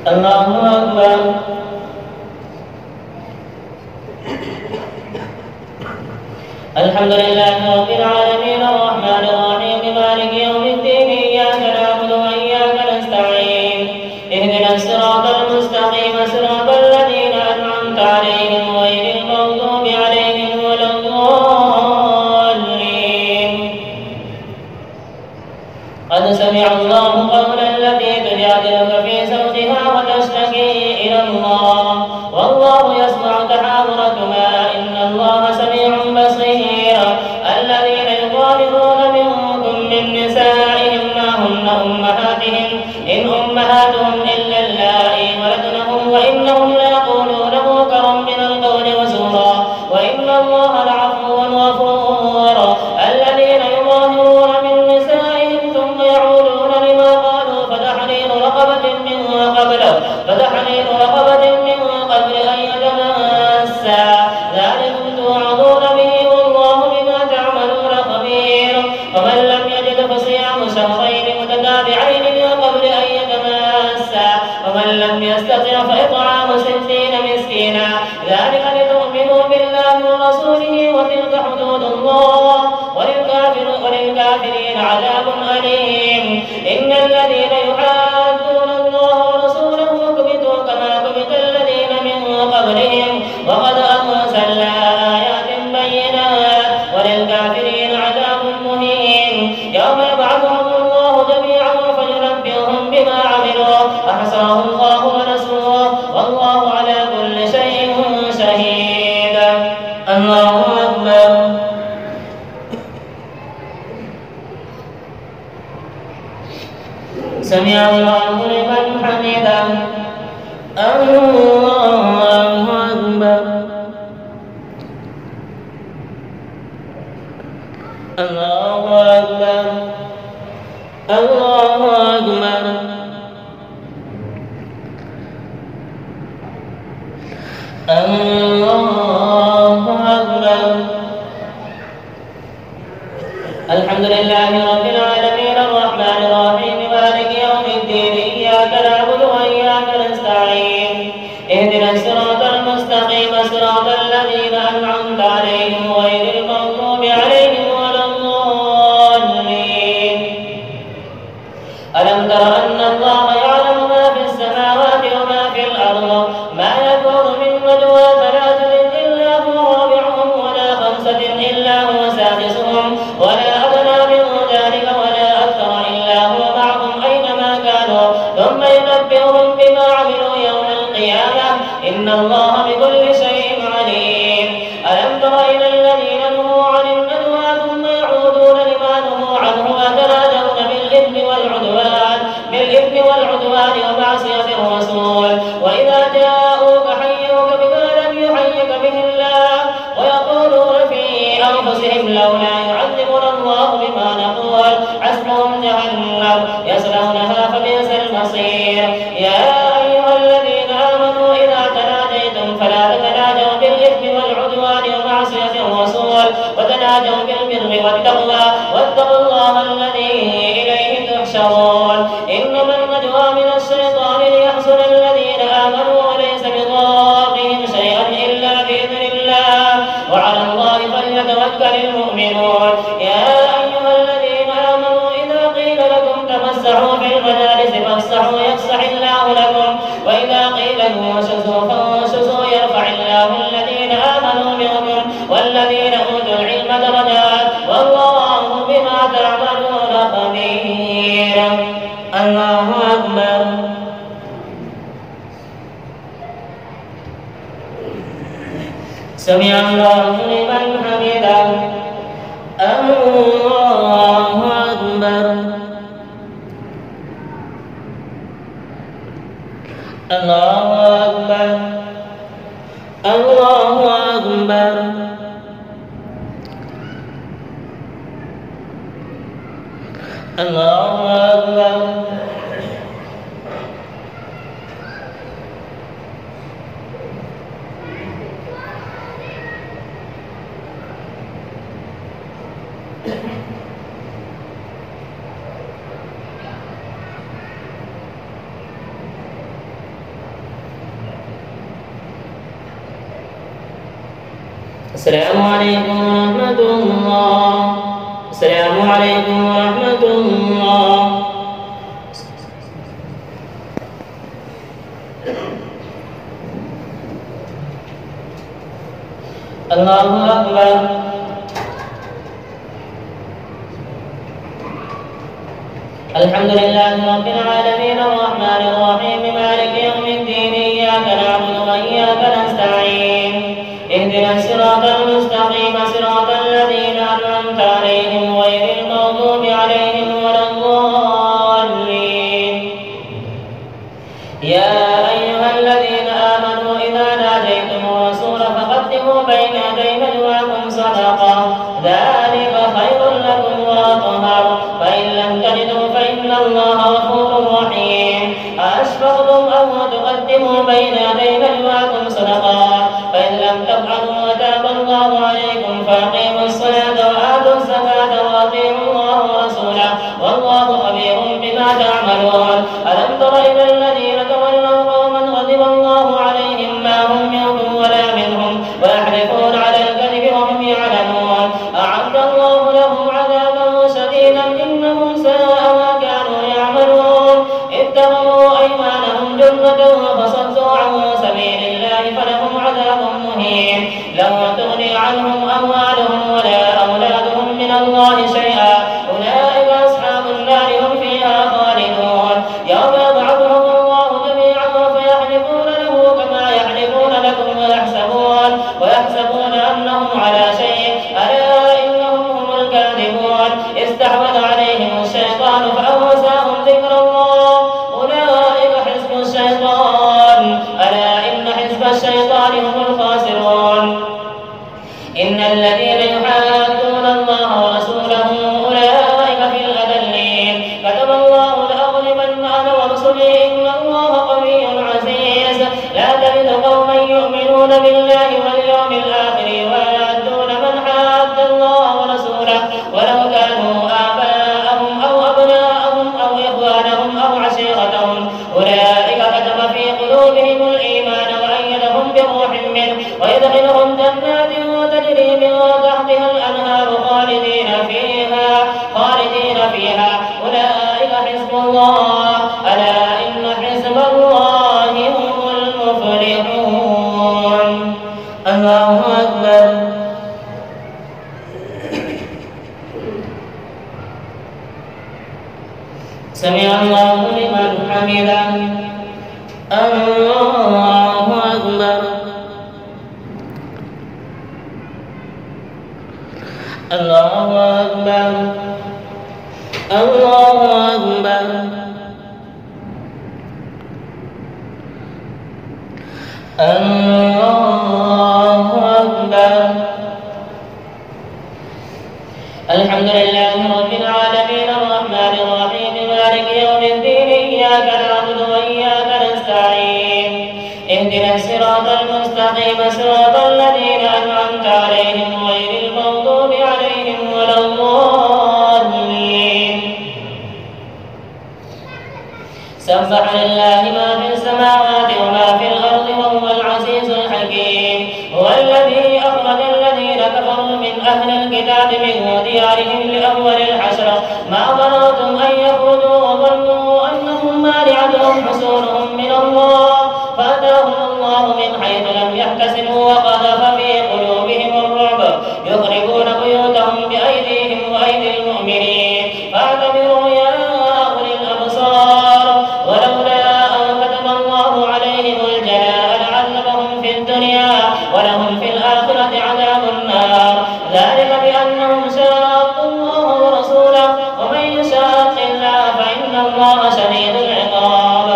الله أكبر. الحمد لله رب العالمين الرحمن الرحيم مالك يوم الدين إياك نعبد وإياك نستعين اهدنا الصراط المستقيم صراط الذين أنعمت عليهم غير المغضوب عليهم ولا الضالين. قد سمع الله قولا التي تجادلك في زوجها وتشتكي إلى الله والله يسمع تحاوركما إن الله سميع بصير. الذين يظاهرون منكم من نسائهم ما هن أمهاتهم إن أمهاتهم إلا اللائي ولدنهم وإنهم ليقولون منكرا من القول وزورا وإن الله لعفو غفور. الذين يظاهرون من نسائهم ثم يعودون لما قالوا فتحرير رقبة من قبل أن يتماسا ذلكم توعظون به والله بما تعملون خبير. ومن لم يجد فصيام شهرين متتابعين من قبل أن يتماسا ومن لم يستطع فإطعام 60 مسكينا ذلك لتؤمنوا بالله ورسوله وتلك حدود الله وللكافرين عذاب أليم. إن الذين يحادون الله ورسوله كبتوا كما كبت الذين من قبلهم وقد أنزلنا آيات بينات وللكافرين عذاب مهين. يوم يبعثهم الله جميعا فينبئهم بما عملوا أحصاه الله ونسوه والله على كل شيء شهيد. الله أكبر. سمع الله لمن حمده. الله أكبر. الله أكبر. الله أكبر. الله أكبر. الحمد لله رب العالمين الرحمن الرحيم مالك يوم الدين إياك نعبد وإياك نستعين اهدنا الصراط المستقيم صراط الذين أنعمت عليهم غير المغضوب عليهم ولا الضالين. ألم تر أن الله يعلم ما في السماوات وما في الأرض ما يكون من نجوى ثلاثة إلا هو رابعهم ولا خمسة إلا هو سادسهم ولا أدنى من ذلك ولا أكثر إلا هو معهم أينما كانوا ثم ينبئهم بما عملوا يوم القيامة إن الله بكل شيء عليم. ألم تر إلى الذين نهوا عن النجوى ثم يعودون لما نهوا عنه ويتناجون بالإثم والعدوان ومعصية الرسول وإذا جاءوك حيوك بما لم يحيك به الله ويقولون في أنفسهم لولا يعذبنا الله بما نقول حسبهم جهنم يصلونها فبئس المصير. يا أيها الذين آمنوا إذا تناجيتم فلا تتناجوا بالإثم والعدوان ومعصية الرسول وتناجوا بالبر والتقوى واتقوا الله الذي إليه تحشرون. إنما النجوى من الشيطان ليحزن الذين آمنوا وليس بضارهم شيئا إلا بإذن الله وعلى الله فليتوكل المؤمنون. يا أيها الذين آمنوا إذا قيل لكم تفسحوا في المجالس فافسحوا يفسح الله لكم وإذا قيل انشزوا فانشزوا يرفع الله الذين آمنوا منكم والذين أوتوا العلم درجات والله بما تعملون خبير. الله أكبر. سمع الله لمن حمده. الله أكبر. الله أكبر. الله أكبر. الله أكبر. السلام عليكم ورحمة الله. السلام عليكم ورحمة الله. الله أكبر. الحمد لله رب العالمين الرحمن الرحيم مالك يوم الدين إياك نعبد وإياك نستعين اهدنا الصراط المستقيم صراط الذين أنعمت عليهم غير المغضوب عليهم ولا الضالين. يا أيها الذين آمنوا إذا ناجيتم الرسول فقدموا بين يدي نجواكم صدقة ذلك خير لكم وأطهر فإن لم تجدوا فإن الله غفور رحيم. أأشفقتم أن تقدموا بين يدي نجواكم صدقات فإن لم تفعلوا وتاب الله عليكم فأقيموا الصلاة وآتوا الزكاة وأطيعوا الله ورسوله والله خبير بما تعملون. ألم تر إلى الذين تولوا قوما غضب الله عليهم ما هم منكم ولا منهم ويحلفون على الكذب وهم يعلمون أعد الله لهم عذابا شديدا إنهم ساء ما كانوا يعملون. اتخذوا أيمانهم جنة فصدوا عن سبيل الله فلهم عذاب مهين. لن تغني عنهم أموالهم ولا أولادهم من الله شيئا أولئك أصحاب النار هم فيها خالدون. يوم يبعثهم الله جميعا فيحلفون له كما يحلفون لكم ويحسبون أنهم على شيء ألا إنهم هم الكاذبون. استحوذ عليهم الشيطان فأنساهم ذكر الله أولئك حزب الشيطان ألا إن حزب الشيطان هم الخاسرون. إن الذين يحادون الله ورسوله أولئك في الأذلين. كتب الله لأغلبن أنا ورسلي إن الله قوي عزيز. لا تجد قوما يؤمنون بالله واليوم الآخر يوادون من حاد الله ورسوله ولو كانوا آباءهم أو أبناءهم أو إخوانهم أو عشيرتهم أولئك كتب في قلوبهم الإيمان وأيدهم بروح منه ويدخلهم جنات تجري من تحتها الأنهار خالدين فيها أولئك حزب الله ألا إن حزب الله هم المفلحون. الله أكبر. سمع الله لمن حمده. الله أكبر. الله أكبر. الله أكبر. الله أكبر. الحمد لله رب العالمين الرحمن الرحيم مالك يوم الدين إياك نعبد وإياك نستعين اهدنا الصراط المستقيم صراط الذين أنعمت عليهم غير المغضوب عليهم ولا الضالين. سبح لله ما في السماوات وما في الأرض وهو العزيز الحكيم. هو الذي أخرج الذين كفروا من أهل الكتاب من ديارهم لأول الحشر ما ظننتم أن يخرجوا وظنوا أنهم مانعتهم حصونهم من الله فأتاهم الله من حيث لم يحتسبوا وقذف في قلوبهم الرعب يخربون بيوتهم بأيديهم وأيدي المؤمنين فاعتبروا يا أولي الأبصار. ولولا أن كتب الله عليهم الجلاء لعذبهم في الدنيا ولهم في الآخرة عذاب النار ذلك بأنهم شاقوا الله ورسوله ومن يشاق الله فإن الله شديد العقاب.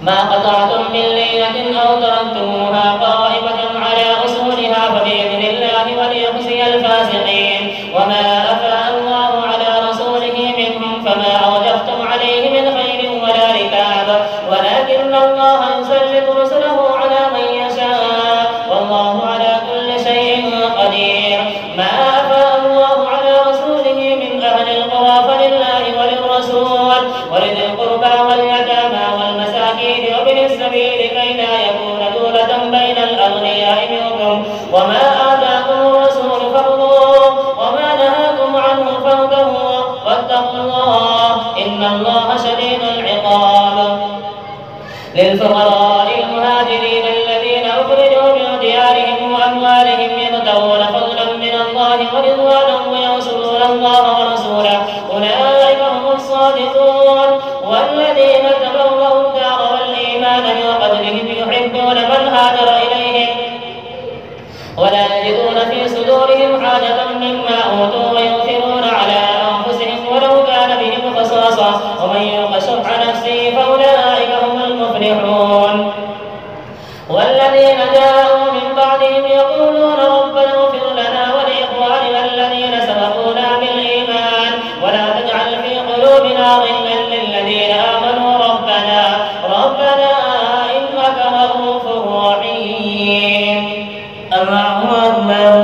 ما قطعتم من ليلة أو تركتموها قائمة على أصولها فبإذن الله وليخزي الفاسقين. وما أفاء الله على رسوله منهم فما أوجفتم عليه من خير ولا ركاب ولكن الله يسلط رسله على من يشاء والله على كل شيء قدير. ما أفاء الله على رسوله من أهل القرى فلله وللرسول ولذي القربى واليتامى والمساكين وابن السبيل كي لا يكون دولة بين الأغنياء منكم وما للفقراء المهاجرين الذين أخرجوا من ديارهم وأموالهم يبتغون فضلا من الله ورضوانا وينصرون الله ورسوله أولئك هم الصادقون. والذين تبوأوا الدار والإيمان من قبلهم يحبون من هاجر إليهم ولا يجدون في صدورهم حاجة مما أوتوا ويؤثرون على أنفسهم ولو كان بهم خصاصة ومن يوق شح نفسه فأولئك هم المفلحون. والذين جاءوا من بعدهم يقولون ربنا اغفر لنا ولإخواننا الذين سبقونا بالإيمان ولا تجعل في قلوبنا غلا للذين آمنوا ربنا إنك رؤوف رحيم. الله أكبر.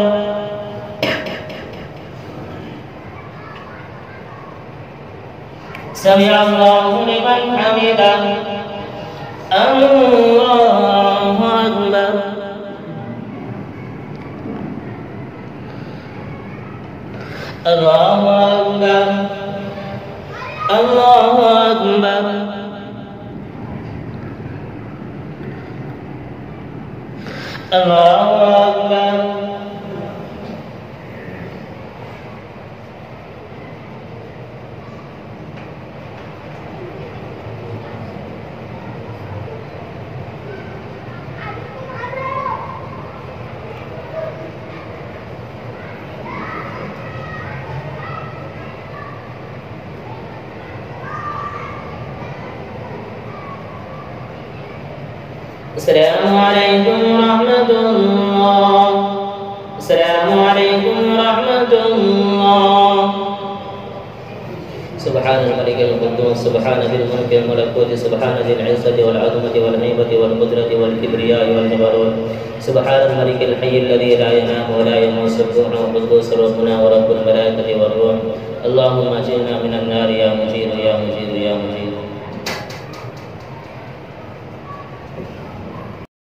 سمع الله لمن حمده. الله أكبر. الله أكبر. الله أكبر. الله أكبر. السلام عليكم ورحمة الله. السلام عليكم ورحمة الله. سبحان الملك القدوس سبحان ذي الملك والملكوت سبحان ذي العزة والعظمة والهيبة والقدرة والكبرياء والجبروت سبحان الملك الحي الذي لا ينام ولا يموت سبحانه وقدوس ربنا ورب الملائكة والروح. اللهم أجرنا من النار يا مجيب